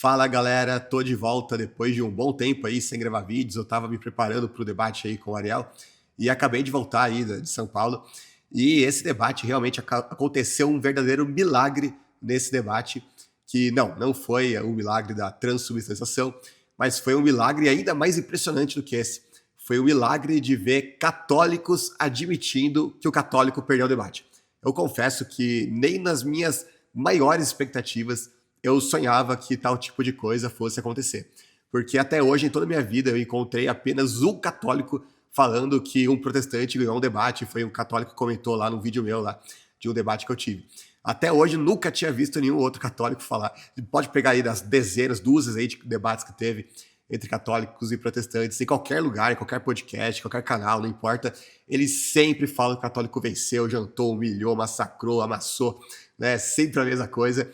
Fala galera, tô de volta depois de um bom tempo aí sem gravar vídeos. Eu tava me preparando para o debate aí com o Ariel e acabei de voltar aí de São Paulo. E esse debate realmente aconteceu um verdadeiro milagre nesse debate, que não foi o milagre da transubstanciação, mas foi um milagre ainda mais impressionante do que esse. Foi o milagre de ver católicos admitindo que o católico perdeu o debate. Eu confesso que nem nas minhas maiores expectativas eu sonhava que tal tipo de coisa fosse acontecer. Porque até hoje, em toda a minha vida, eu encontrei apenas um católico falando que um protestante ganhou um debate. Foi um católico que comentou lá no vídeo meu, lá, de um debate que eu tive. Até hoje, nunca tinha visto nenhum outro católico falar. Pode pegar aí das dezenas, dúzias aí de debates que teve entre católicos e protestantes, em qualquer lugar, em qualquer podcast, qualquer canal, não importa. Eles sempre falam que o católico venceu, jantou, humilhou, massacrou, amassou, né? Sempre a mesma coisa.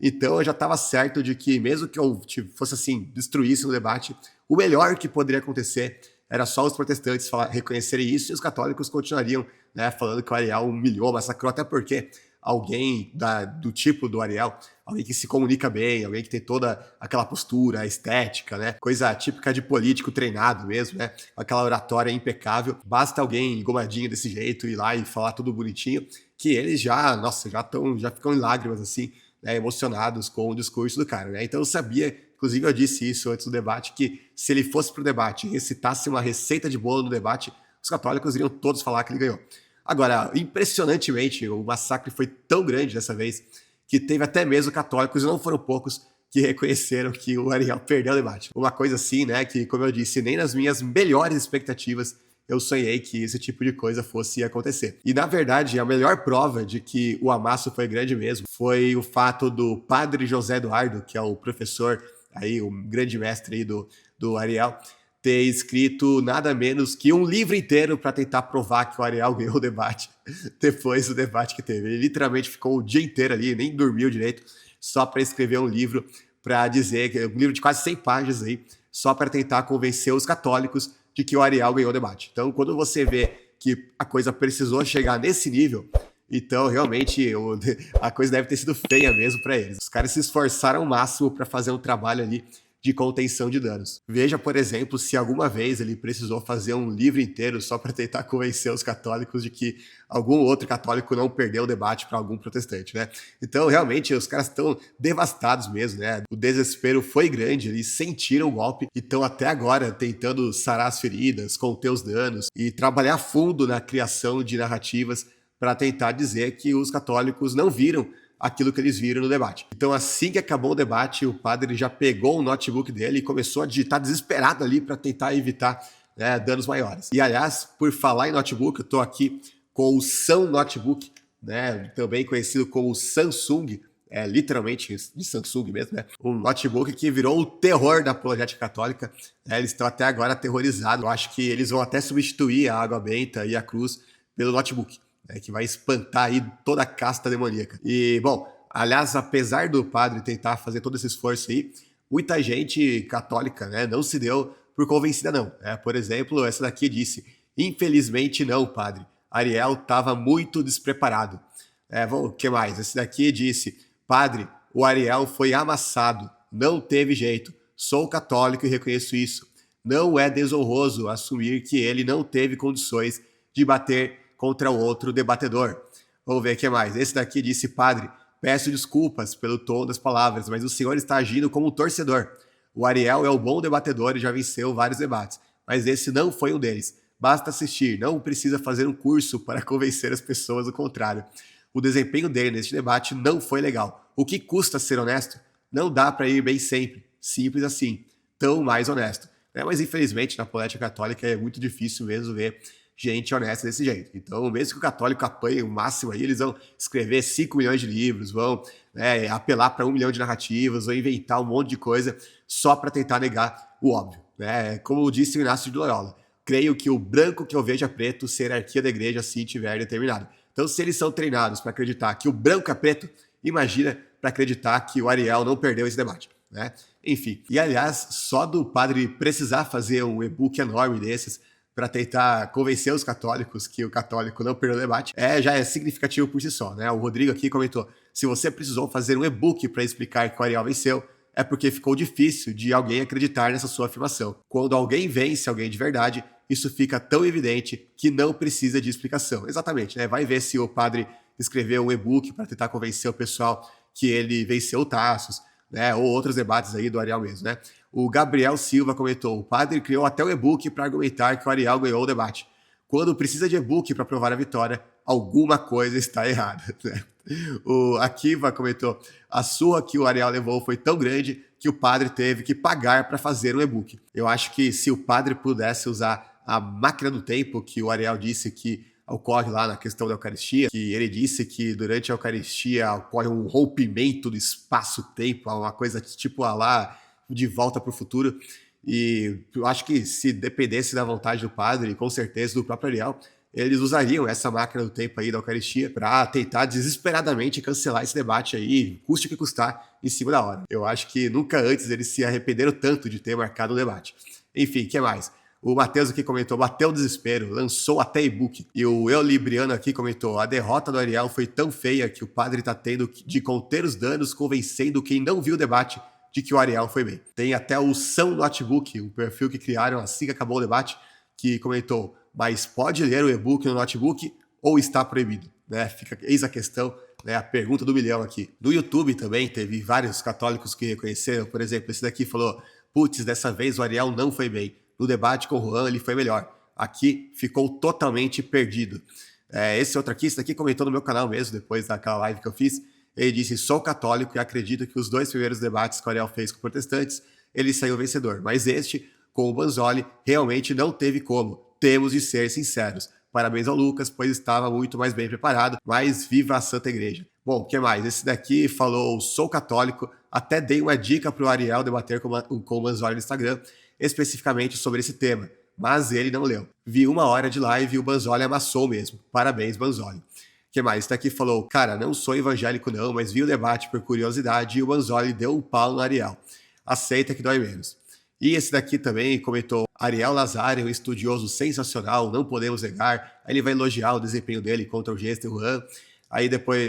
Então eu já estava certo de que, mesmo que eu fosse assim, destruísse no debate, o melhor que poderia acontecer era só os protestantes reconhecerem isso e os católicos continuariam, né, falando que o Ariel humilhou, massacrou, até porque alguém do tipo do Ariel, alguém que se comunica bem, alguém que tem toda aquela postura, estética, né, coisa típica de político treinado mesmo, né, aquela oratória impecável, basta alguém engomadinho desse jeito ir lá e falar tudo bonitinho, que eles já, nossa, já ficam em lágrimas assim, né, emocionados com o discurso do cara, né? Então eu sabia, inclusive eu disse isso antes do debate, que se ele fosse para o debate e recitasse uma receita de bolo no debate, os católicos iriam todos falar que ele ganhou. Agora, impressionantemente, o massacre foi tão grande dessa vez que teve até mesmo católicos, e não foram poucos, que reconheceram que o Ariel perdeu o debate. Uma coisa assim, né, que, como eu disse, nem nas minhas melhores expectativas eu sonhei que esse tipo de coisa fosse acontecer. E, na verdade, a melhor prova de que o amasso foi grande mesmo foi o fato do padre José Eduardo, que é o professor, aí, o grande mestre aí do Ariel, ter escrito nada menos que um livro inteiro para tentar provar que o Ariel ganhou o debate depois do debate que teve. Ele literalmente ficou o dia inteiro ali, nem dormiu direito, só para escrever um livro para dizer, um livro de quase 100 páginas aí, só para tentar convencer os católicos de que o Ariel ganhou o debate. Então, quando você vê que a coisa precisou chegar nesse nível, então realmente a coisa deve ter sido feia mesmo para eles. Os caras se esforçaram ao máximo para fazer um trabalho ali de contenção de danos. Veja, por exemplo, se alguma vez ele precisou fazer um livro inteiro só para tentar convencer os católicos de que algum outro católico não perdeu o debate para algum protestante, né? Então, realmente, os caras estão devastados mesmo, né? O desespero foi grande, eles sentiram o golpe e estão até agora tentando sarar as feridas, conter os danos e trabalhar a fundo na criação de narrativas para tentar dizer que os católicos não viram aquilo que eles viram no debate. Então, assim que acabou o debate, o padre já pegou o notebook dele e começou a digitar desesperado ali para tentar evitar, né, danos maiores. E, aliás, por falar em notebook, eu estou aqui com o Sam Notebook, né, também conhecido como Samsung, literalmente de Samsung mesmo, né? Um notebook que virou o terror da apologética católica. Né? Eles estão até agora aterrorizados. Eu acho que eles vão até substituir a água benta e a cruz pelo notebook, que vai espantar aí toda a casta demoníaca. E, bom, aliás, apesar do padre tentar fazer todo esse esforço aí, muita gente católica, né, não se deu por convencida não. Por exemplo, essa daqui disse, infelizmente não, padre, Ariel estava muito despreparado. O que mais? Esse daqui disse, padre, o Ariel foi amassado, não teve jeito, sou católico e reconheço isso. Não é desonroso assumir que ele não teve condições de bater contra o outro debatedor. Vamos ver o que mais. Esse daqui disse, padre, peço desculpas pelo tom das palavras, mas o senhor está agindo como um torcedor. O Ariel é um bom debatedor e já venceu vários debates, mas esse não foi um deles. Basta assistir, não precisa fazer um curso para convencer as pessoas do contrário. O desempenho dele neste debate não foi legal. O que custa ser honesto? Não dá para ir bem sempre. Simples assim. Tão mais honesto. Mas infelizmente na política católica é muito difícil mesmo ver gente honesta desse jeito. Então, mesmo que o católico apanhe o máximo aí, eles vão escrever 5 milhões de livros, vão apelar para 1 milhão de narrativas, vão inventar um monte de coisa só para tentar negar o óbvio. Como disse o Inácio de Loyola, creio que o branco que eu vejo é preto se a hierarquia da igreja assim tiver determinado. Então, se eles são treinados para acreditar que o branco é preto, imagina para acreditar que o Ariel não perdeu esse debate. Enfim, e aliás, só do padre precisar fazer um e-book enorme desses para tentar convencer os católicos que o católico não perdeu o debate, já é significativo por si só, né? O Rodrigo aqui comentou, se você precisou fazer um e-book para explicar que o Ariel venceu, é porque ficou difícil de alguém acreditar nessa sua afirmação. Quando alguém vence alguém de verdade, isso fica tão evidente que não precisa de explicação. Exatamente, né? Vai ver se o padre escreveu um e-book para tentar convencer o pessoal que ele venceu o Tasos, né? Ou outros debates aí do Ariel mesmo, né? O Gabriel Silva comentou: o padre criou até o e-book para argumentar que o Ariel ganhou o debate. Quando precisa de e-book para provar a vitória, alguma coisa está errada. Né? O Akiva comentou: a surra que o Ariel levou foi tão grande que o padre teve que pagar para fazer um e-book. Eu acho que se o padre pudesse usar a máquina do tempo que o Ariel disse que ocorre lá na questão da Eucaristia, que ele disse que durante a Eucaristia ocorre um rompimento do espaço-tempo, uma coisa tipo lá de volta para o futuro. E eu acho que se dependesse da vontade do padre, com certeza do próprio Ariel, eles usariam essa máquina do tempo aí da Eucaristia para tentar desesperadamente cancelar esse debate aí, custe o que custar, em cima da hora. Eu acho que nunca antes eles se arrependeram tanto de ter marcado o debate. Enfim, o que mais? O Matheus aqui comentou: bateu o desespero, lançou até e-book. E o Eolibriano aqui comentou: a derrota do Ariel foi tão feia que o padre está tendo de conter os danos, convencendo quem não viu o debate de que o Ariel foi bem. Tem até o São Notebook, um perfil que criaram assim que acabou o debate, que comentou: mas pode ler o e-book no notebook ou está proibido? Né? Eis a questão, né? A pergunta do milhão aqui. No YouTube também teve vários católicos que reconheceram. Por exemplo, esse daqui falou: putz, dessa vez o Ariel não foi bem. No debate com o Juan ele foi melhor. Aqui ficou totalmente perdido. Esse outro aqui, esse daqui comentou no meu canal mesmo, depois daquela live que eu fiz. Ele disse: sou católico e acredito que os 2 primeiros debates que o Ariel fez com protestantes, ele saiu vencedor. Mas este, com o Banzoli, realmente não teve como. Temos de ser sinceros. Parabéns ao Lucas, pois estava muito mais bem preparado, mas viva a Santa Igreja. Bom, o que mais? Esse daqui falou: sou católico, até dei uma dica para o Ariel debater com o Banzoli no Instagram, especificamente sobre esse tema, mas ele não leu. Vi 1 hora de live e o Banzoli amassou mesmo. Parabéns, Banzoli. O que mais? Esse daqui falou: cara, não sou evangélico não, mas vi o debate por curiosidade e o Banzoli deu um pau no Ariel. Aceita que dói menos. E esse daqui também comentou: Ariel Lazari, um estudioso sensacional, não podemos negar. Aí ele vai elogiar o desempenho dele contra o Gesta e o Juan.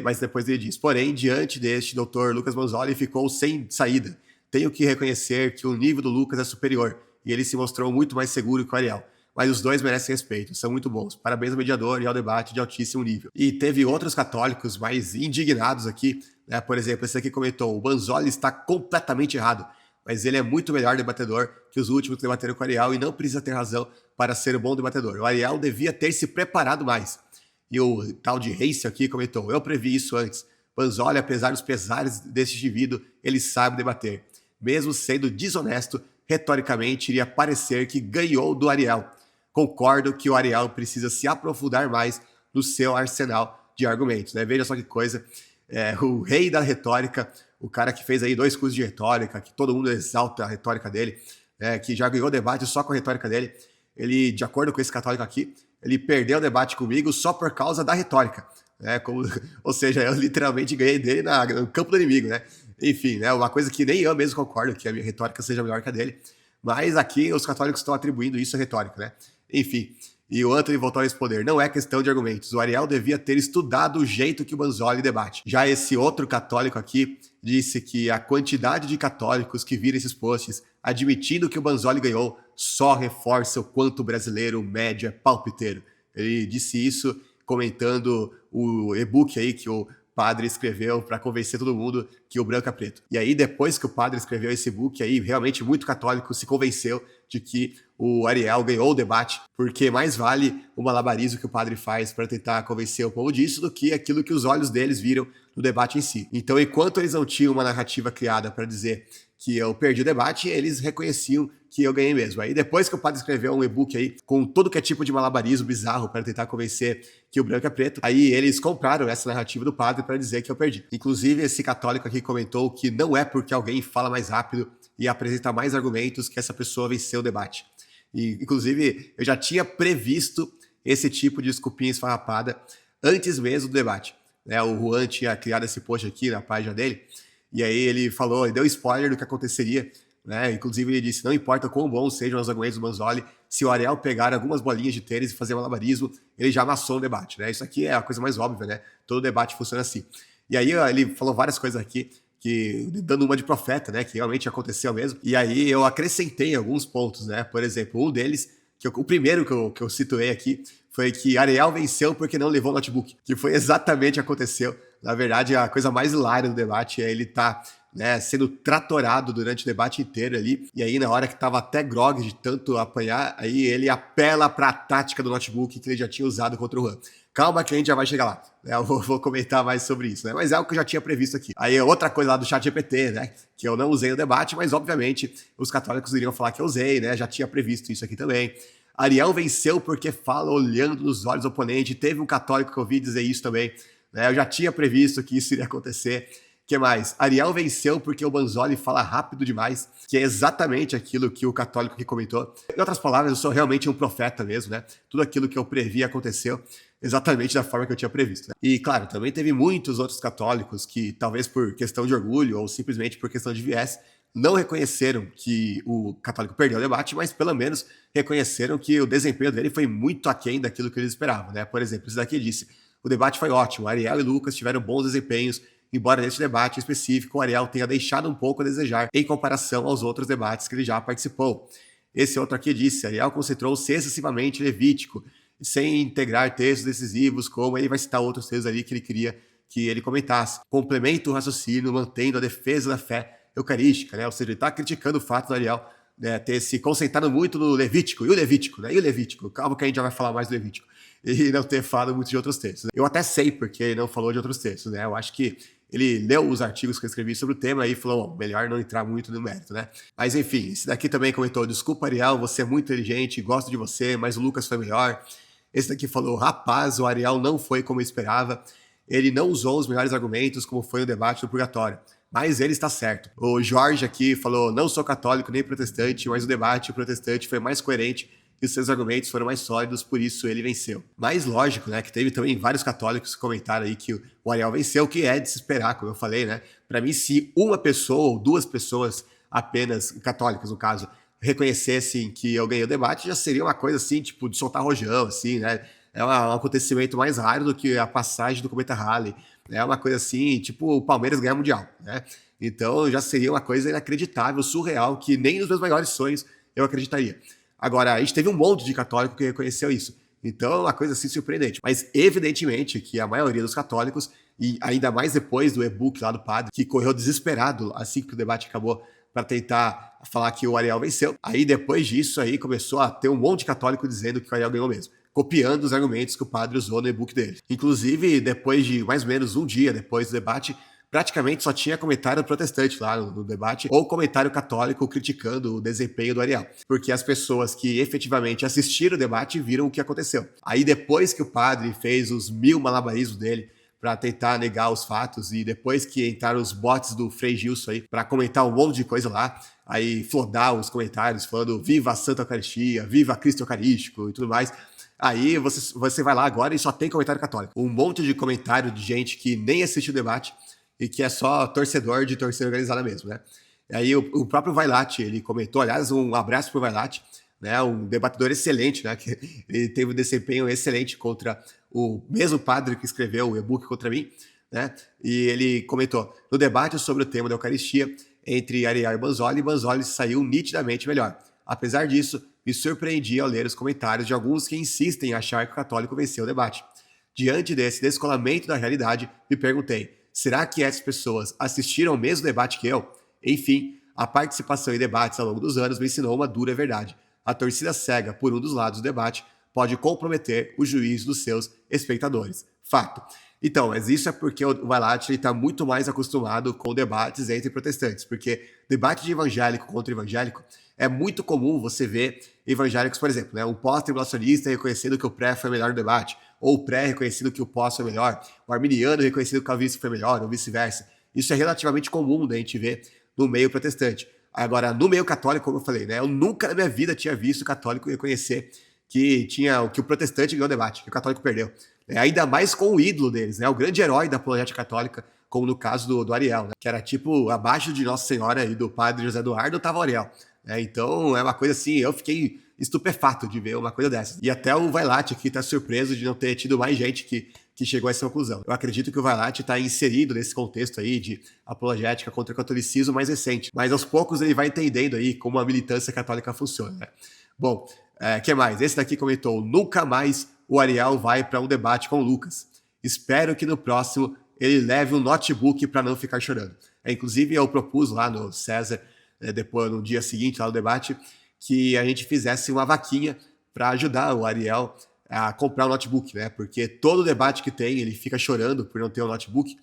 Mas depois ele diz: porém, diante deste Dr. Lucas Banzoli ficou sem saída. Tenho que reconhecer que o nível do Lucas é superior e ele se mostrou muito mais seguro que o Ariel. Mas os dois merecem respeito, são muito bons. Parabéns ao mediador e ao debate de altíssimo nível. E teve outros católicos mais indignados aqui, né? Por exemplo, esse aqui comentou: o Banzoli está completamente errado, mas ele é muito melhor debatedor que os últimos que debateram com o Ariel e não precisa ter razão para ser um bom debatedor. O Ariel devia ter se preparado mais. E o tal de Reis aqui comentou: eu previ isso antes. Banzoli, apesar dos pesares desse indivíduo, ele sabe debater. Mesmo sendo desonesto, retoricamente iria parecer que ganhou do Ariel. Concordo que o Ariel precisa se aprofundar mais no seu arsenal de argumentos. Né? Veja só que coisa. O rei da retórica, o cara que fez aí 2 cursos de retórica, que todo mundo exalta a retórica dele, que já ganhou debate só com a retórica dele, ele, de acordo com esse católico aqui, ele perdeu o debate comigo só por causa da retórica. Ou seja, eu literalmente ganhei dele no campo do inimigo, né? Enfim, né? Uma coisa que nem eu mesmo concordo, que a minha retórica seja melhor que a dele. Mas aqui os católicos estão atribuindo isso à retórica, né? Enfim, e o Anthony voltou a responder: não é questão de argumentos, o Ariel devia ter estudado o jeito que o Banzoli debate. Já esse outro católico aqui disse que a quantidade de católicos que viram esses posts admitindo que o Banzoli ganhou só reforça o quanto o brasileiro médio é palpiteiro. Ele disse isso comentando o e-book aí que o padre escreveu para convencer todo mundo que o branco é preto. E aí, depois que o padre escreveu esse book, aí realmente muito católico se convenceu de que o Ariel ganhou o debate, porque mais vale o malabarismo que o padre faz para tentar convencer o povo disso do que aquilo que os olhos deles viram no debate em si. Então, enquanto eles não tinham uma narrativa criada para dizer que eu perdi o debate, eles reconheciam que eu ganhei mesmo. Aí depois que o padre escreveu um e-book aí com todo que é tipo de malabarismo bizarro para tentar convencer que o branco é preto, aí eles compraram essa narrativa do padre para dizer que eu perdi. Inclusive, esse católico aqui comentou que não é porque alguém fala mais rápido e apresenta mais argumentos que essa pessoa venceu o debate. E, inclusive, eu já tinha previsto esse tipo de desculpinha esfarrapada antes mesmo do debate. O Juan tinha criado esse post aqui na página dele, e aí ele falou, ele deu spoiler do que aconteceria, né? Inclusive ele disse: não importa quão bons sejam os argumentos do Banzoli, se o Ariel pegar algumas bolinhas de tênis e fazer malabarismo, ele já amassou o debate, né? Isso aqui é a coisa mais óbvia, né? Todo debate funciona assim. E aí ele falou várias coisas aqui que dando uma de profeta, né, que realmente aconteceu mesmo. E aí eu acrescentei alguns pontos, né? Por exemplo, um deles, o primeiro que eu situei aqui, foi que Ariel venceu porque não levou notebook, que foi exatamente o que aconteceu. Na verdade, a coisa mais hilária do debate é ele tá, né, sendo tratorado durante o debate inteiro ali, e aí na hora que tava até grog de tanto apanhar, aí ele apela para a tática do notebook que ele já tinha usado contra o Han. Calma que a gente já vai chegar lá, né? Eu vou comentar mais sobre isso, né? Mas é algo que eu já tinha previsto aqui. Aí outra coisa lá do ChatGPT, né? Que eu não usei no debate, mas obviamente os católicos iriam falar que eu usei, né? Já tinha previsto isso aqui também. Ariel venceu porque fala olhando nos olhos do oponente. Teve um católico que eu ouvi dizer isso também, né? Eu já tinha previsto que isso iria acontecer. O que mais? Ariel venceu porque o Banzoli fala rápido demais, que é exatamente aquilo que o católico aqui comentou. Em outras palavras, eu sou realmente um profeta mesmo, né? Tudo aquilo que eu previ aconteceu exatamente da forma que eu tinha previsto, né? E, claro, também teve muitos outros católicos que, talvez por questão de orgulho ou simplesmente por questão de viés, não reconheceram que o católico perdeu o debate, mas pelo menos reconheceram que o desempenho dele foi muito aquém daquilo que eles esperavam, né? Por exemplo, esse daqui disse: o debate foi ótimo, Ariel e Lucas tiveram bons desempenhos, embora nesse debate específico o Ariel tenha deixado um pouco a desejar em comparação aos outros debates que ele já participou. Esse outro aqui disse: Ariel concentrou-se excessivamente em Levítico, sem integrar textos decisivos, como ele vai citar outros textos ali que ele queria que ele comentasse. Complementa o raciocínio, mantendo a defesa da fé eucarística, né? Ou seja, ele está criticando o fato do Ariel, né, ter se concentrado muito no Levítico, e o Levítico, né? E o Levítico, calma que a gente já vai falar mais do Levítico, e não ter falado muito de outros textos, né? Eu até sei porque ele não falou de outros textos, né? Eu acho que ele leu os artigos que eu escrevi sobre o tema e falou: oh, melhor não entrar muito no mérito, né? Mas enfim, esse daqui também comentou: desculpa, Ariel, você é muito inteligente, gosto de você, mas o Lucas foi melhor. Esse daqui falou: rapaz, o Ariel não foi como eu esperava, ele não usou os melhores argumentos como foi o debate do purgatório, mas ele está certo. O Jorge aqui falou: não sou católico nem protestante, mas o debate protestante foi mais coerente e os seus argumentos foram mais sólidos, por isso ele venceu. Mas lógico, né, que teve também vários católicos que comentaram aí que o Ariel venceu, o que é de se esperar, como eu falei, né? Para mim, se uma pessoa ou duas pessoas apenas, católicas no caso, reconhecessem que eu ganhei o debate, já seria uma coisa assim, tipo, de soltar rojão, assim, né? É um acontecimento mais raro do que a passagem do Cometa Halley. É uma coisa assim, tipo o Palmeiras ganhar Mundial, né? Então já seria uma coisa inacreditável, surreal, que nem nos meus maiores sonhos eu acreditaria. Agora, a gente teve um monte de católico que reconheceu isso. Então é uma coisa assim surpreendente. Mas evidentemente que a maioria dos católicos, e ainda mais depois do e-book lá do padre, que correu desesperado assim que o debate acabou para tentar falar que o Ariel venceu. Aí depois disso aí começou a ter um monte de católico dizendo que o Ariel ganhou mesmo, copiando os argumentos que o padre usou no e-book dele. Inclusive, depois de mais ou menos um dia depois do debate, praticamente só tinha comentário protestante lá no debate, ou comentário católico criticando o desempenho do Ariel, porque as pessoas que efetivamente assistiram o debate viram o que aconteceu. Aí depois que o padre fez os 1000 malabarismos dele para tentar negar os fatos, e depois que entraram os bots do Frei Gilson aí para comentar um monte de coisa lá, aí flodar os comentários falando viva a Santa Eucaristia, viva Cristo Eucarístico e tudo mais. Aí você vai lá agora e só tem comentário católico. Um monte de comentário de gente que nem assistiu o debate e que é só torcedor de torcida organizada mesmo, né? E aí o próprio Vailate, ele comentou, aliás, um abraço pro Vailate, né? Um debatedor excelente, né? Que ele teve um desempenho excelente contra o mesmo padre que escreveu o e-book contra mim, né? E ele comentou: no debate sobre o tema da Eucaristia entre Ariel e Banzoli saiu nitidamente melhor. Apesar disso, me surpreendi ao ler os comentários de alguns que insistem em achar que o católico venceu o debate. Diante desse descolamento da realidade, me perguntei: será que essas pessoas assistiram ao mesmo debate que eu? Enfim, a participação em debates ao longo dos anos me ensinou uma dura verdade. A torcida cega por um dos lados do debate pode comprometer o juízo dos seus espectadores. Fato. Então, mas isso é porque o Vailate está muito mais acostumado com debates entre protestantes, porque debate de evangélico contra evangélico é muito comum você ver evangélicos, por exemplo, né, um pós-tribulacionista reconhecendo que o pré foi melhor no debate, ou o pré reconhecendo que o pós foi melhor, o arminiano reconhecendo que o calvinista foi melhor, ou vice-versa. Isso é relativamente comum, né, a gente ver no meio protestante. Agora, no meio católico, como eu falei, né, eu nunca na minha vida tinha visto o católico reconhecer que o protestante ganhou o debate, que o católico perdeu. Ainda mais com o ídolo deles, né, o grande herói da apologética católica, como no caso do Ariel, né, que era tipo, abaixo de Nossa Senhora e do padre José Eduardo, estava o Ariel. Então é uma coisa assim, eu fiquei estupefato de ver uma coisa dessa. E até o Vailate aqui tá surpreso de não ter tido mais gente que que chegou a essa conclusão. Eu acredito que o Vailate está inserido nesse contexto aí de apologética contra o catolicismo mais recente, mas aos poucos ele vai entendendo aí como a militância católica funciona, né? Bom, que mais? Esse daqui comentou: nunca mais o Ariel vai para um debate com o Lucas. Espero que no próximo ele leve um notebook para não ficar chorando. Inclusive, eu propus lá no César, depois no dia seguinte, lá no debate, que a gente fizesse uma vaquinha para ajudar o Ariel a comprar um notebook, né? Porque todo debate que tem, ele fica chorando por não ter um notebook,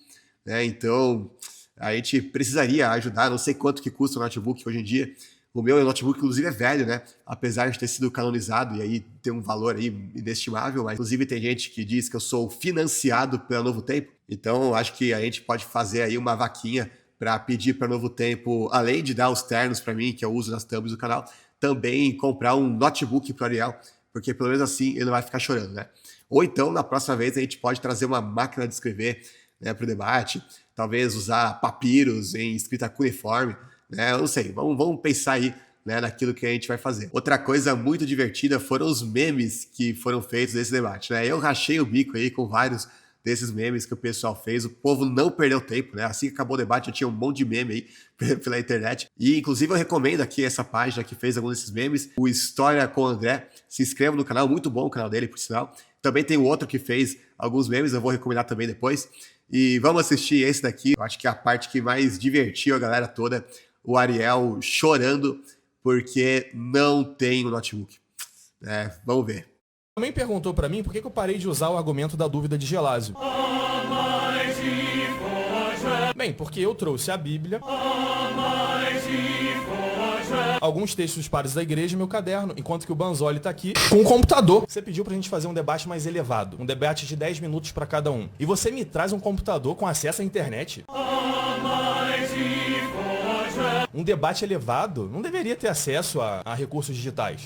né? Então, a gente precisaria ajudar, não sei quanto que custa o notebook hoje em dia. O meu notebook, inclusive, é velho, né? Apesar de ter sido canonizado e aí ter um valor aí inestimável, mas inclusive tem gente que diz que eu sou financiado pela Novo Tempo. Então, acho que a gente pode fazer aí uma vaquinha para pedir para Novo Tempo, além de dar os ternos para mim, que eu uso nas thumbs do canal, também comprar um notebook para o Ariel, porque pelo menos assim ele não vai ficar chorando, né? Ou então, na próxima vez, a gente pode trazer uma máquina de escrever, né, para o debate, talvez usar papiros em escrita cuneiforme, né? Eu não sei, vamos pensar aí, né, naquilo que a gente vai fazer. Outra coisa muito divertida foram os memes que foram feitos nesse debate, né? Eu rachei o bico aí com vários desses memes que o pessoal fez. O povo não perdeu tempo, né? Assim que acabou o debate, já tinha um monte de meme aí pela internet. E, inclusive, eu recomendo aqui essa página que fez alguns desses memes, o História com o André. Se inscreva no canal, muito bom o canal dele, por sinal. Também tem o outro que fez alguns memes, eu vou recomendar também depois. E vamos assistir esse daqui. Eu acho que é a parte que mais divertiu a galera toda, o Ariel chorando porque não tem o notebook. Vamos ver. Também perguntou pra mim por que eu parei de usar o argumento da dúvida de Gelásio. Bem, porque eu trouxe a Bíblia, alguns textos dos padres da igreja e meu caderno, enquanto que o Banzoli tá aqui com um computador. Você pediu pra gente fazer um debate mais elevado, um debate de 10 minutos pra cada um. E você me traz um computador com acesso à internet? Um debate elevado não deveria ter acesso a recursos digitais.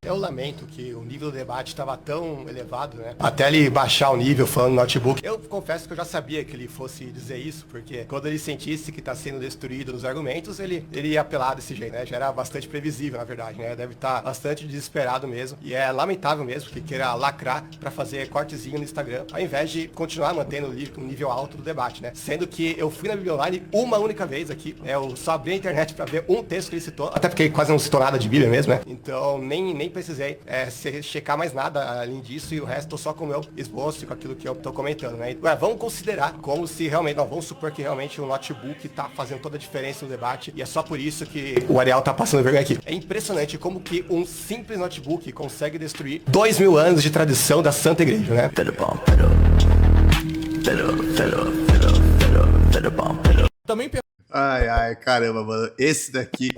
Eu lamento que o nível do debate estava tão elevado, né? Até ele baixar o nível falando no notebook. Eu confesso que eu já sabia que ele fosse dizer isso, porque quando ele sentisse que está sendo destruído nos argumentos, ele ia apelar desse jeito, né? Já era bastante previsível, na verdade, né? Deve estar bastante desesperado mesmo. E é lamentável mesmo que queira lacrar para fazer cortezinho no Instagram, ao invés de continuar mantendo o nível alto do debate, né? Sendo que eu fui na Bíblia Online uma única vez aqui, né? Eu só abri a internet para ver um texto que ele citou, até porque quase não citou nada de Bíblia mesmo, né? Então nem precisei checar mais nada além disso, e o resto tô só com o meu esboço e com aquilo que eu tô comentando, né? Vamos considerar como se realmente, vamos supor que realmente o notebook tá fazendo toda a diferença no debate, e é só por isso que o Ariel tá passando vergonha aqui. É impressionante como que um simples notebook consegue destruir 2000 anos de tradição da Santa Igreja, né? Também Ai, caramba, mano. Esse daqui,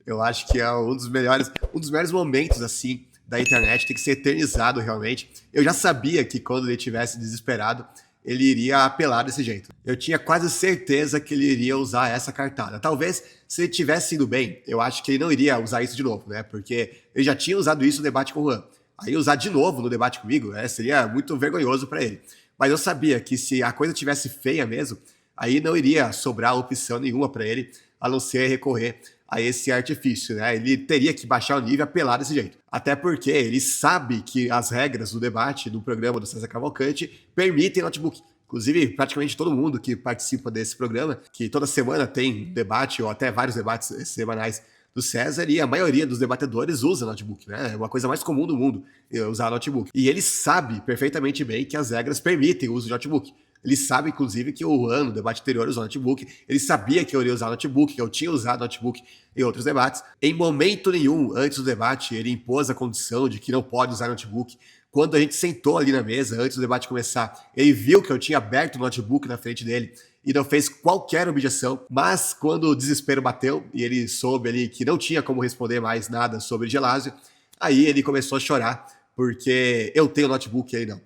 eu acho que é um dos melhores momentos, assim, da internet. Tem que ser eternizado, realmente. Eu já sabia que quando ele estivesse desesperado, ele iria apelar desse jeito. Eu tinha quase certeza que ele iria usar essa cartada. Talvez, se ele tivesse indo bem, eu acho que ele não iria usar isso de novo, né? Porque ele já tinha usado isso no debate com o Juan. Aí usar de novo no debate comigo, seria muito vergonhoso para ele. Mas eu sabia que se a coisa tivesse feia mesmo, aí não iria sobrar opção nenhuma para ele, a não ser recorrer a esse artifício, né? Ele teria que baixar o nível e apelar desse jeito. Até porque ele sabe que as regras do debate do programa do César Cavalcante permitem notebook. Inclusive, praticamente todo mundo que participa desse programa, que toda semana tem debate, ou até vários debates semanais do César, e a maioria dos debatedores usa notebook, né? É uma coisa mais comum do mundo, usar notebook. E ele sabe perfeitamente bem que as regras permitem o uso de notebook. Ele sabe, inclusive, que o Juan, no debate anterior, usou notebook. Ele sabia que eu iria usar notebook, que eu tinha usado notebook em outros debates. Em momento nenhum, antes do debate, ele impôs a condição de que não pode usar notebook. Quando a gente sentou ali na mesa, antes do debate começar, ele viu que eu tinha aberto o notebook na frente dele e não fez qualquer objeção. Mas quando o desespero bateu e ele soube ali que não tinha como responder mais nada sobre Gelásio, aí ele começou a chorar, porque eu tenho notebook e ele não.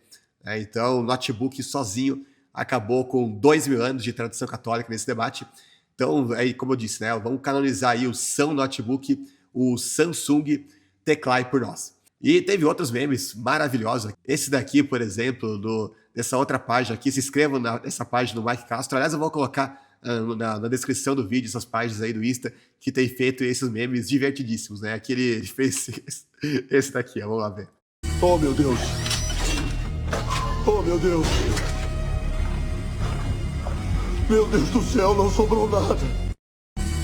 Então, o notebook sozinho acabou com 2000 anos de tradição católica nesse debate. Então, aí, como eu disse, né, vamos canonizar aí o São Notebook, o Samsung Teclai por nós. E teve outros memes maravilhosos. Esse daqui, por exemplo, dessa outra página aqui, se inscrevam nessa página do Mike Castro. Aliás, eu vou colocar na descrição do vídeo essas páginas aí do Insta que tem feito esses memes divertidíssimos, né? Aqui ele fez esse daqui, vamos lá ver. Oh, meu Deus! Oh, meu Deus. Meu Deus do céu, não sobrou nada.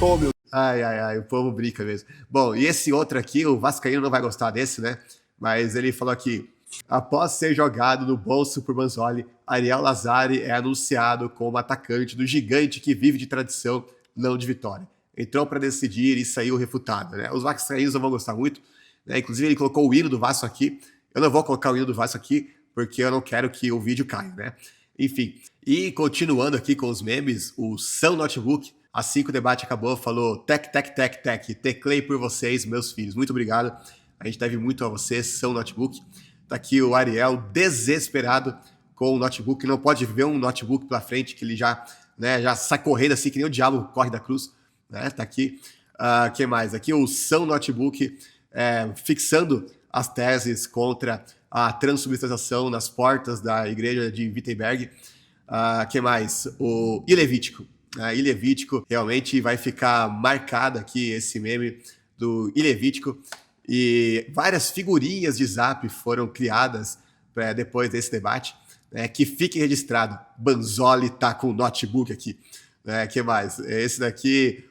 Oh, meu... Ai, o povo brinca mesmo. Bom, e esse outro aqui, o vascaíno não vai gostar desse, né? Mas ele falou aqui: após ser jogado no bolso por Manzoli, Ariel Lazzari é anunciado como atacante do gigante que vive de tradição, não de vitória. Entrou para decidir e saiu refutado, né? Os vascaínos não vão gostar muito, né? Inclusive ele colocou o hino do Vasco aqui. Eu não vou colocar o hino do Vasco aqui, porque eu não quero que o vídeo caia, né? Enfim, e continuando aqui com os memes, o São Notebook, assim que o debate acabou, falou: tec, teclei por vocês, meus filhos. Muito obrigado. A gente deve muito a vocês, São Notebook. Tá aqui o Ariel, desesperado com o notebook. Não pode ver um notebook pela frente, que ele já sai correndo assim, que nem o diabo corre da cruz. Né? Tá aqui. Que mais? Aqui o São Notebook fixando as teses contra a transubstanciação nas portas da igreja de Wittenberg. Que mais? O Ilevítico. Ilevítico, realmente vai ficar marcado aqui esse meme do Ilevítico. E várias figurinhas de Zap foram criadas depois desse debate. Que fique registrado: Manzoli tá com o notebook aqui. Que mais? Esse daqui,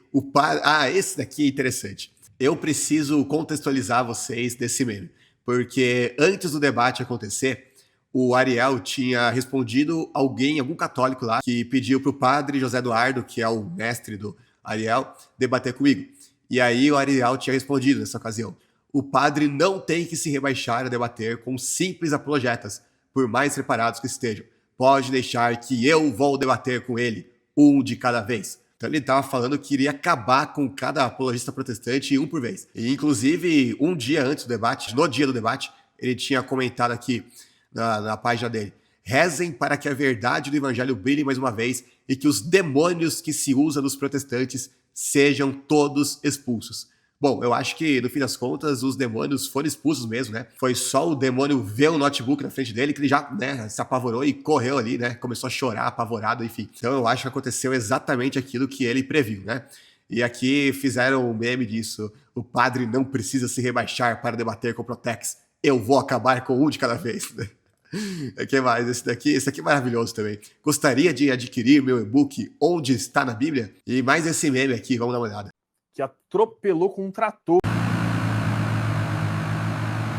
esse daqui é interessante. Eu preciso contextualizar vocês desse meme, porque antes do debate acontecer, o Ariel tinha respondido algum católico lá, que pediu para o padre José Eduardo, que é o mestre do Ariel, debater comigo. E aí o Ariel tinha respondido nessa ocasião: o padre não tem que se rebaixar a debater com simples apologetas, por mais preparados que estejam. Pode deixar que eu vou debater com ele, um de cada vez. Então ele estava falando que iria acabar com cada apologista protestante, um por vez. E inclusive, um dia antes do debate, no dia do debate, ele tinha comentado aqui na página dele: rezem para que a verdade do evangelho brilhe mais uma vez e que os demônios que se usam nos protestantes sejam todos expulsos. Bom, eu acho que, no fim das contas, os demônios foram expulsos mesmo, né? Foi só o demônio ver o notebook na frente dele que ele já, se apavorou e correu ali, né? Começou a chorar, apavorado, enfim. Então eu acho que aconteceu exatamente aquilo que ele previu, né? E aqui fizeram um meme disso: o padre não precisa se rebaixar para debater com o Protex. Eu vou acabar com um de cada vez. O que mais? Esse aqui é maravilhoso também. Gostaria de adquirir meu e-book Onde Está na Bíblia? E mais esse meme aqui, vamos dar uma olhada. Que atropelou com um trator.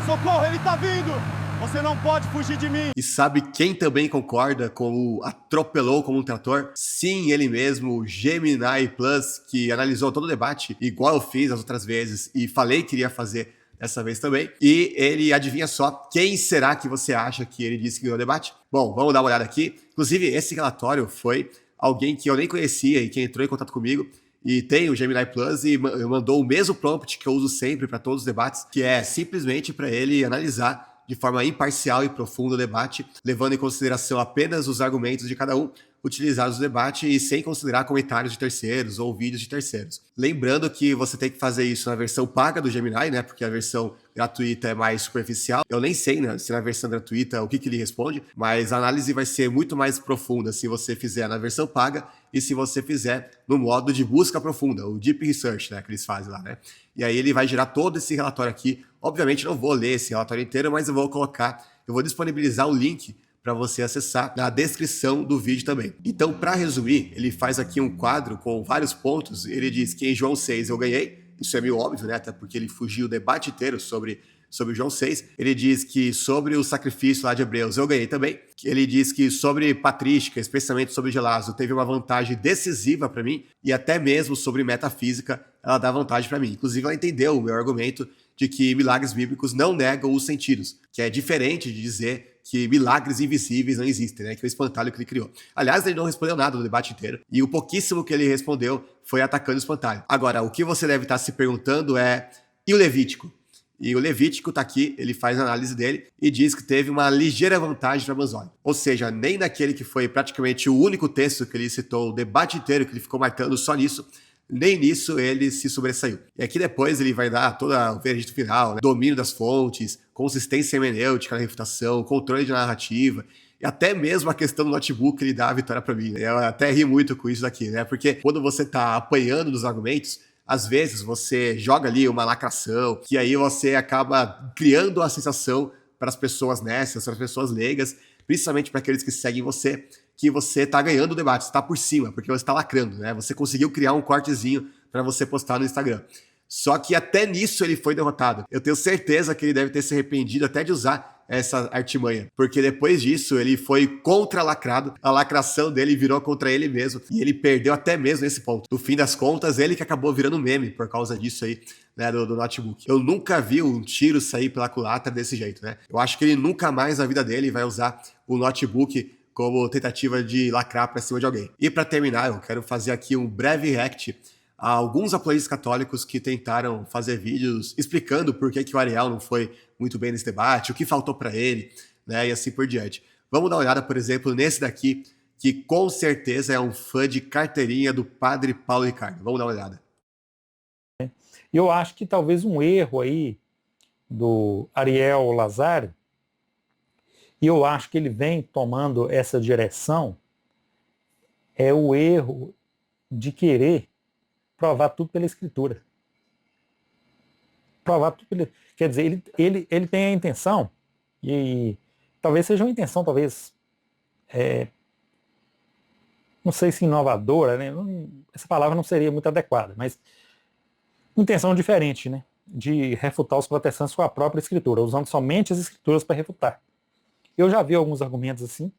Socorro, ele tá vindo! Você não pode fugir de mim! E sabe quem também concorda com o atropelou como um trator? Sim, ele mesmo, o Gemini Plus, que analisou todo o debate, igual eu fiz as outras vezes e falei que iria fazer dessa vez também. E ele, adivinha só, quem será que você acha que ele disse que ganhou o debate? Bom, vamos dar uma olhada aqui. Inclusive, esse relatório foi alguém que eu nem conhecia e que entrou em contato comigo e tem o Gemini Plus e mandou o mesmo prompt que eu uso sempre para todos os debates, que é simplesmente para ele analisar de forma imparcial e profunda o debate, levando em consideração apenas os argumentos de cada um utilizados no debate e sem considerar comentários de terceiros ou vídeos de terceiros. Lembrando que você tem que fazer isso na versão paga do Gemini, né? Porque a versão gratuita é mais superficial. Eu nem sei, né, se na versão gratuita o que ele responde, mas a análise vai ser muito mais profunda se você fizer na versão paga e se você fizer no modo de busca profunda, o Deep Research, né, que eles fazem lá, né? E aí ele vai gerar todo esse relatório aqui. Obviamente não vou ler esse relatório inteiro, mas eu vou disponibilizar o link para você acessar na descrição do vídeo também. Então, para resumir, ele faz aqui um quadro com vários pontos. Ele diz que em João 6 eu ganhei. Isso é meio óbvio, né? Até porque ele fugiu o debate inteiro sobre João 6. Ele diz que sobre o sacrifício lá de Hebreus eu ganhei também. Ele diz que sobre patrística, especialmente sobre Gelasio, teve uma vantagem decisiva para mim. E até mesmo sobre metafísica, ela dá vantagem para mim. Inclusive, ela entendeu o meu argumento de que milagres bíblicos não negam os sentidos, que é diferente de dizer que milagres invisíveis não existem, né? Que é o espantalho que ele criou. Aliás, ele não respondeu nada no debate inteiro, e o pouquíssimo que ele respondeu foi atacando o espantalho. Agora, o que você deve estar se perguntando é: e o Levítico? E o Levítico tá aqui, ele faz a análise dele e diz que teve uma ligeira vantagem para Manzoli. Ou seja, nem naquele que foi praticamente o único texto que ele citou o debate inteiro, que ele ficou marcando só nisso, nem nisso ele se sobressaiu. E aqui depois ele vai dar todo o veredito final, né? Domínio das fontes, consistência hermenêutica na refutação, controle de narrativa, e até mesmo a questão do notebook ele dá a vitória para mim. Eu até ri muito com isso daqui, né? Porque quando você tá apanhando nos argumentos, às vezes você joga ali uma lacração, que aí você acaba criando a sensação para as pessoas nessas, para as pessoas leigas, principalmente para aqueles que seguem você, que você está ganhando o debate, você está por cima, porque você está lacrando, né? Você conseguiu criar um cortezinho para você postar no Instagram. Só que até nisso ele foi derrotado. Eu tenho certeza que ele deve ter se arrependido até de usar essa artimanha, porque depois disso ele foi contra-lacrado, a lacração dele virou contra ele mesmo, e ele perdeu até mesmo esse ponto. No fim das contas, ele que acabou virando meme por causa disso aí, né, do notebook. Eu nunca vi um tiro sair pela culatra desse jeito, né? Eu acho que ele nunca mais na vida dele vai usar o notebook como tentativa de lacrar pra cima de alguém. E para terminar, eu quero fazer aqui um breve react a alguns apologistas católicos que tentaram fazer vídeos explicando por que o Ariel não foi muito bem nesse debate, o que faltou para ele, né, e assim por diante. Vamos dar uma olhada, por exemplo, nesse daqui, que com certeza é um fã de carteirinha do padre Paulo Ricardo. Vamos dar uma olhada. Eu acho que talvez um erro aí do Ariel Lazari, e eu acho que ele vem tomando essa direção, é o erro de querer provar tudo pela escritura. Provar tudo pela... Quer dizer, ele tem a intenção, e talvez seja uma intenção, talvez, não sei se inovadora, né? Essa palavra não seria muito adequada, mas intenção diferente, né? De refutar os protestantes com a própria escritura, usando somente as escrituras para refutar. Eu já vi alguns argumentos assim,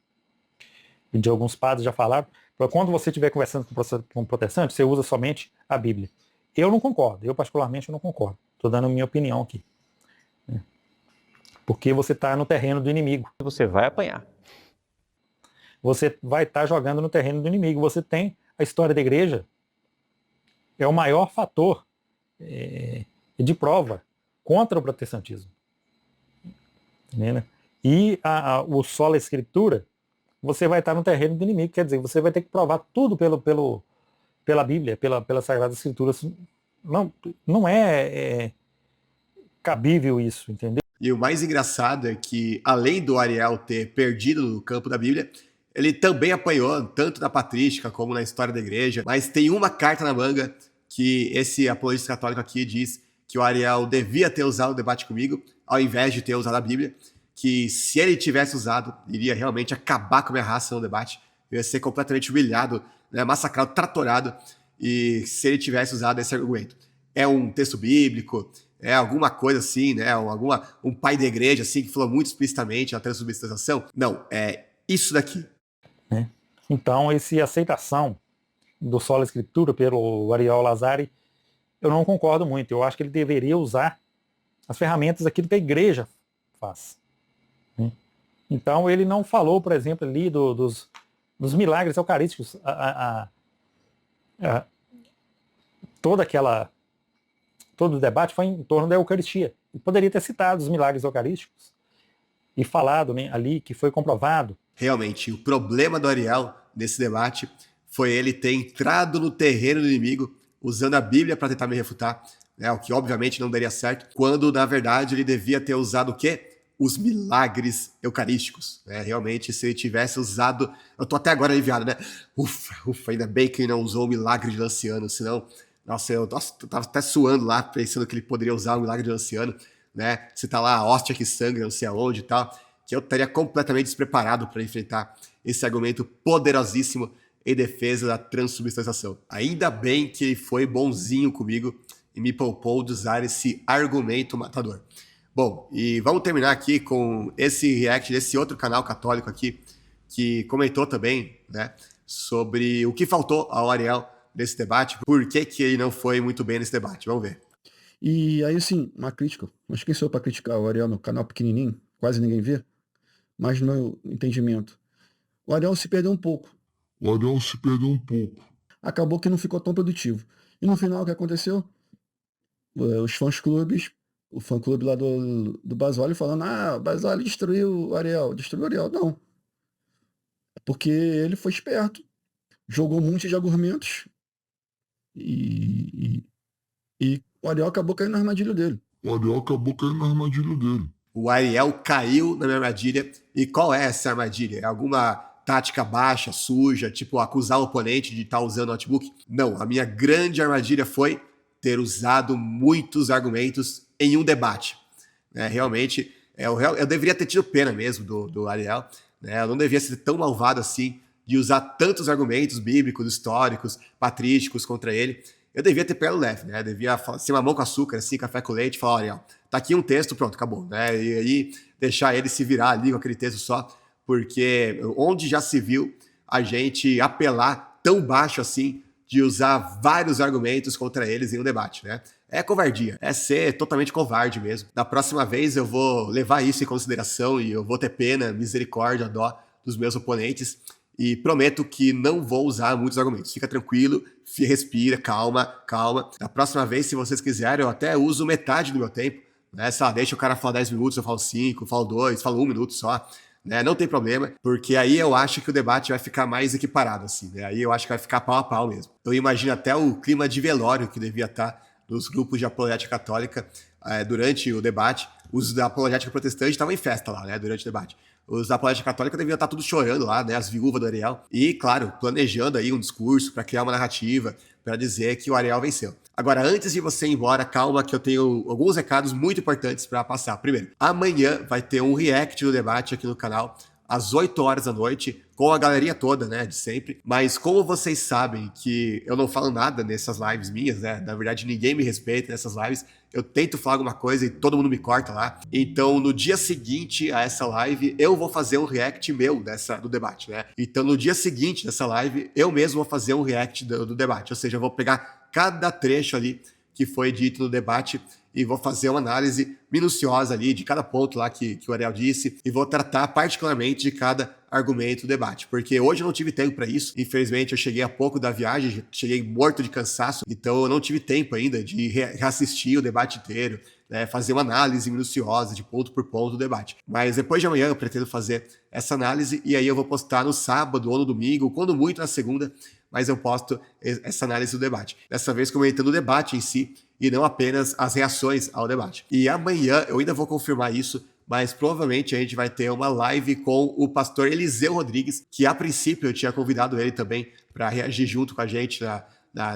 de alguns padres já falaram, quando você estiver conversando com um protestante, você usa somente a Bíblia. Eu não concordo, eu particularmente não concordo. Estou dando a minha opinião aqui. Porque você está no terreno do inimigo. Você vai apanhar. Você vai estar jogando no terreno do inimigo. Você tem a história da igreja, é o maior fator de prova contra o protestantismo. Entendeu? E o sola escritura, você vai estar no terreno do inimigo, quer dizer, você vai ter que provar tudo pela Bíblia, pela Sagrada Escritura. Não é cabível isso, entendeu? E o mais engraçado é que, além do Ariel ter perdido no campo da Bíblia, ele também apanhou, tanto na patrística como na história da igreja, mas tem uma carta na manga que esse apologista católico aqui diz que o Ariel devia ter usado o debate comigo, ao invés de ter usado a Bíblia, que se ele tivesse usado, iria realmente acabar com a minha raça no debate, eu ia ser completamente humilhado, né, massacrado, tratorado, e se ele tivesse usado esse argumento. É um texto bíblico, é alguma coisa assim, né, um pai da igreja assim, que falou muito explicitamente na transubstanciação? Não, é isso daqui. Então, essa aceitação do sola escritura pelo Ariel Lazari, eu não concordo muito. Eu acho que ele deveria usar as ferramentas daquilo que a igreja faz. Então ele não falou, por exemplo, ali dos milagres eucarísticos. Todo o debate foi em torno da Eucaristia. Ele poderia ter citado os milagres eucarísticos e falado, né, ali que foi comprovado. Realmente, o problema do Ariel nesse debate foi ele ter entrado no terreno do inimigo usando a Bíblia para tentar me refutar, né, o que obviamente não daria certo, quando na verdade ele devia ter usado o quê? Os milagres eucarísticos, né? Realmente, se ele tivesse usado... Eu tô até agora aliviado, né? Ufa, ainda bem que ele não usou o milagre de Lanciano, senão... Nossa, eu tava até suando lá, pensando que ele poderia usar o milagre de Lanciano, né? Se tá lá a hóstia que sangra, não sei aonde e tal, que eu estaria completamente despreparado para enfrentar esse argumento poderosíssimo em defesa da transubstanciação. Ainda bem que ele foi bonzinho comigo e me poupou de usar esse argumento matador. Bom, e vamos terminar aqui com esse react desse outro canal católico aqui, que comentou também, né, sobre o que faltou ao Ariel nesse debate, por que ele não foi muito bem nesse debate. Vamos ver. E aí, assim, uma crítica. Mas quem sou eu para criticar o Ariel no canal pequenininho? Quase ninguém vê. Mas no meu entendimento, o Ariel se perdeu um pouco. Acabou que não ficou tão produtivo. E no final, o que aconteceu? Os fãs-clubes, o fã-clube lá do Basoli falando, o Basoli destruiu o Ariel. Destruiu o Ariel? Não. Porque ele foi esperto. Jogou um monte de argumentos. E o Ariel acabou caindo na armadilha dele. O Ariel caiu na minha armadilha. E qual é essa armadilha? É alguma tática baixa, suja, tipo acusar o oponente de estar usando notebook? Não, a minha grande armadilha foi ter usado muitos argumentos em um debate. Realmente, eu deveria ter tido pena mesmo do Ariel, né? Eu não devia ser tão malvado assim de usar tantos argumentos bíblicos, históricos, patrísticos contra ele. Eu devia ter pego leve, né? Eu devia ser mamão com açúcar, assim, café com leite, e falar, olha, ó, tá aqui um texto, pronto, acabou, né? E aí deixar ele se virar ali com aquele texto só, porque onde já se viu a gente apelar tão baixo assim de usar vários argumentos contra eles em um debate, né? É covardia, é ser totalmente covarde mesmo. Da próxima vez eu vou levar isso em consideração e eu vou ter pena, misericórdia, dó dos meus oponentes e prometo que não vou usar muitos argumentos. Fica tranquilo, respira, calma, calma. Da próxima vez, se vocês quiserem, eu até uso metade do meu tempo, né? Sei lá, deixa o cara falar 10 minutos, eu falo 5, falo 2, falo 1 minuto só. Né? Não tem problema, porque aí eu acho que o debate vai ficar mais equiparado, assim, né? Aí eu acho que vai ficar pau a pau mesmo. Eu imagino até o clima de velório que devia estar nos grupos de apologética católica durante o debate. Os da apologética protestante estavam em festa lá, né? Durante o debate. Os da apologética católica deviam estar todos chorando lá, né? As viúvas do Ariel. E, claro, planejando aí um discurso para criar uma narrativa, para dizer que o Ariel venceu. Agora, antes de você ir embora, calma que eu tenho alguns recados muito importantes para passar. Primeiro, amanhã vai ter um react do debate aqui no canal, às 8 horas da noite, com a galeria toda, né, de sempre. Mas como vocês sabem que eu não falo nada nessas lives minhas, né, na verdade ninguém me respeita nessas lives, eu tento falar alguma coisa e todo mundo me corta lá. Então, no dia seguinte a essa live, eu vou fazer um react meu do debate, né? Então, no dia seguinte dessa live, eu mesmo vou fazer um react do debate. Ou seja, eu vou pegar cada trecho ali que foi dito no debate e vou fazer uma análise minuciosa ali de cada ponto lá que o Ariel disse e vou tratar particularmente de cada argumento do debate, porque hoje eu não tive tempo para isso, infelizmente eu cheguei há pouco da viagem, cheguei morto de cansaço, então eu não tive tempo ainda de reassistir o debate inteiro, né, fazer uma análise minuciosa de ponto por ponto do debate. Mas depois de amanhã eu pretendo fazer essa análise e aí eu vou postar no sábado ou no domingo, quando muito na segunda, mas eu posto essa análise do debate. Dessa vez comentando o debate em si e não apenas as reações ao debate. E amanhã eu ainda vou confirmar isso, mas provavelmente a gente vai ter uma live com o pastor Eliseu Rodrigues, que a princípio eu tinha convidado ele também para reagir junto com a gente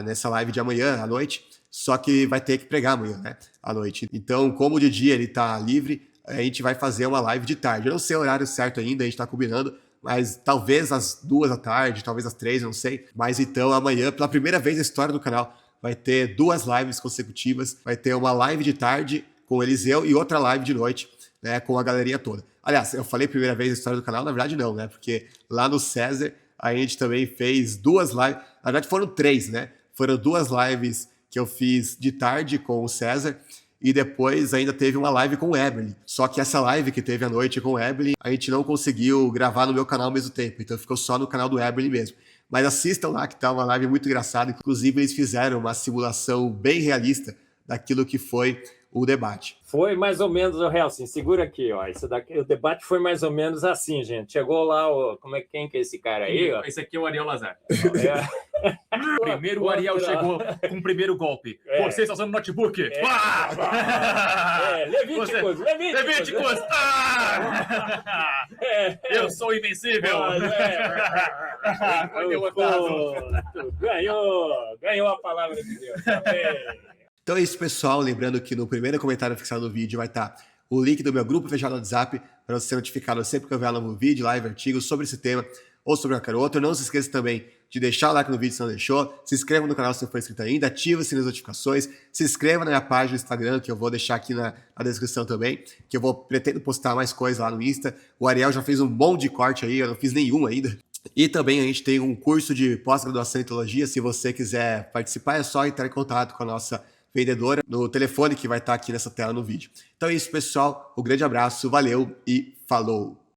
nessa live de amanhã à noite, só que vai ter que pregar amanhã, né, à noite. Então, como de dia ele tá livre, a gente vai fazer uma live de tarde. Eu não sei o horário certo ainda, a gente tá combinando, mas talvez às 2 da tarde, talvez às 3, eu não sei. Mas então amanhã, pela primeira vez na história do canal, vai ter 2 lives consecutivas. Vai ter uma live de tarde com o Eliseu e outra live de noite, né, com a galeria toda. Aliás, eu falei primeira vez na história do canal, na verdade não, né? Porque lá no César a gente também fez 2 lives. Na verdade foram 3, né? Foram 2 lives que eu fiz de tarde com o César. E depois ainda teve uma live com o Eberly. Só que essa live que teve à noite com o Eberly, a gente não conseguiu gravar no meu canal ao mesmo tempo. Então ficou só no canal do Eberly mesmo. Mas assistam lá que tá uma live muito engraçada. Inclusive eles fizeram uma simulação bem realista daquilo que foi o debate. Foi mais ou menos, o Helsin, segura aqui, ó. Isso daqui, o debate foi mais ou menos assim, gente. Chegou lá, quem que é esse cara aí? Ó? Esse aqui é o Ariel Lazar. Primeiro o Ariel chegou com o primeiro golpe. Você está usando notebook? Levíticos! Eu sou invencível! Ganhou a palavra de Deus. Então é isso, pessoal. Lembrando que no primeiro comentário fixado no vídeo vai estar o link do meu grupo fechado no WhatsApp para você ser notificado sempre que eu ver um novo vídeo, live, artigo sobre esse tema ou sobre qualquer outro. Não se esqueça também de deixar o like no vídeo se não deixou, se inscreva no canal se não for inscrito ainda, ativa o sininho das notificações, se inscreva na minha página no Instagram, que eu vou deixar aqui na descrição também, que eu pretendo postar mais coisas lá no Insta. O Ariel já fez um monte de corte aí, eu não fiz nenhum ainda. E também a gente tem um curso de pós-graduação em teologia. Se você quiser participar, é só entrar em contato com a nossa vendedora no telefone que vai estar aqui nessa tela no vídeo. Então é isso, pessoal. Um grande abraço, valeu e falou!